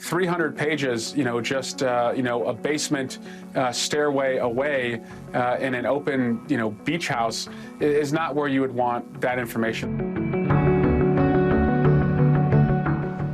300 pages, just, a basement stairway away in an open, beach house is not where you would want that information.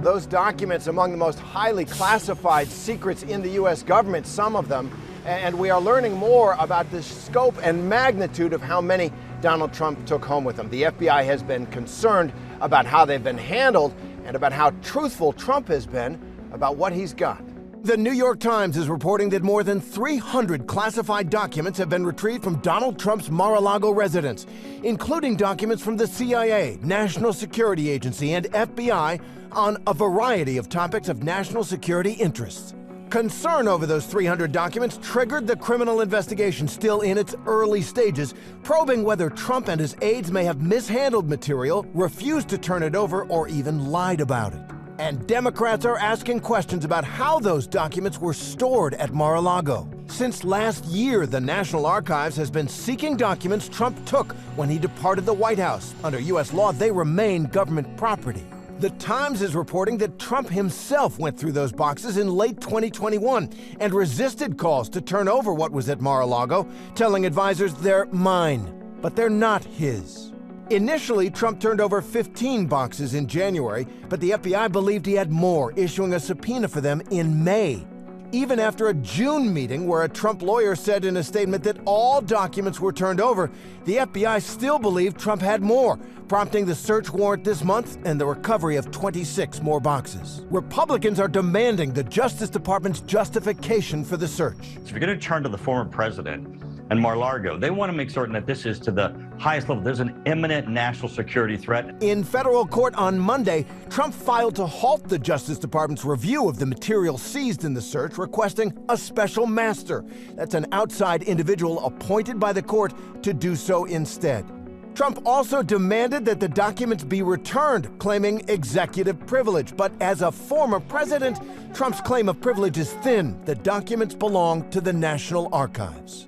Those documents among the most highly classified secrets in the U.S. government, some of them, and we are learning more about the scope and magnitude of how many Donald Trump took home with him. The FBI has been concerned about how they've been handled and about how truthful Trump has been about what he's got. The New York Times is reporting that more than 300 classified documents have been retrieved from Donald Trump's Mar-a-Lago residence, including documents from the CIA, National Security Agency, and FBI on a variety of topics of national security interests. Concern over those 300 documents triggered the criminal investigation, still in its early stages, probing whether Trump and his aides may have mishandled material, refused to turn it over, or even lied about it. And Democrats are asking questions about how those documents were stored at Mar-a-Lago. Since last year, the National Archives has been seeking documents Trump took when he departed the White House. Under U.S. law, they remain government property. The Times is reporting that Trump himself went through those boxes in late 2021 and resisted calls to turn over what was at Mar-a-Lago, telling advisors they're mine, but they're not his. Initially, Trump turned over 15 boxes in January, but the FBI believed he had more, issuing a subpoena for them in May. Even after a June meeting where a Trump lawyer said in a statement that all documents were turned over, the FBI still believed Trump had more, prompting the search warrant this month and the recovery of 26 more boxes. Republicans are demanding the Justice Department's justification for the search. So if you're going to turn to the former president and Mar-a-Lago, they want to make certain that this is to the highest level. There's an imminent national security threat. In federal court on Monday, Trump filed to halt the Justice Department's review of the material seized in the search, requesting a special master. That's an outside individual appointed by the court to do so instead. Trump also demanded that the documents be returned, claiming executive privilege. But as a former president, Trump's claim of privilege is thin. The documents belong to the National Archives.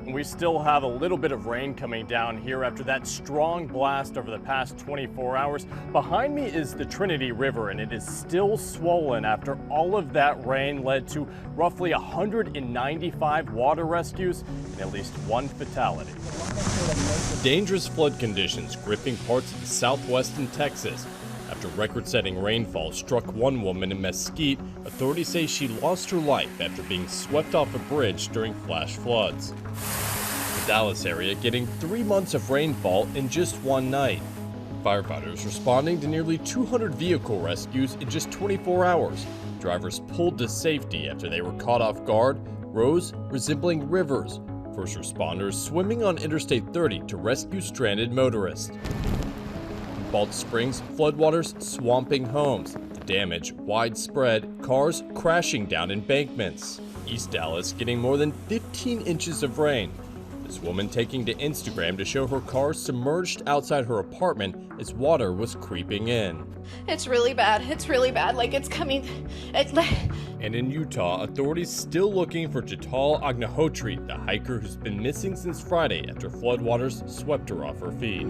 We still have a little bit of rain coming down here after that strong blast over the past 24 hours. Behind me is the Trinity River, and it is still swollen after all of that rain led to roughly 195 water rescues and at least one fatality. Dangerous flood conditions gripping parts of southwestern Texas. After record-setting rainfall struck one woman in Mesquite, authorities say she lost her life after being swept off a bridge during flash floods. The Dallas area getting 3 months of rainfall in just one night. Firefighters responding to nearly 200 vehicle rescues in just 24 hours. Drivers pulled to safety after they were caught off guard, roads resembling rivers. First responders swimming on Interstate 30 to rescue stranded motorists. Balch Springs, floodwaters swamping homes. The damage widespread, cars crashing down embankments. East Dallas getting more than 15 inches of rain. This woman taking to Instagram to show her car submerged outside her apartment as water was creeping in. It's really bad. It's really bad. Like it's coming. And in Utah, authorities still looking for Chital Agnihotri, the hiker who's been missing since Friday after floodwaters swept her off her feet.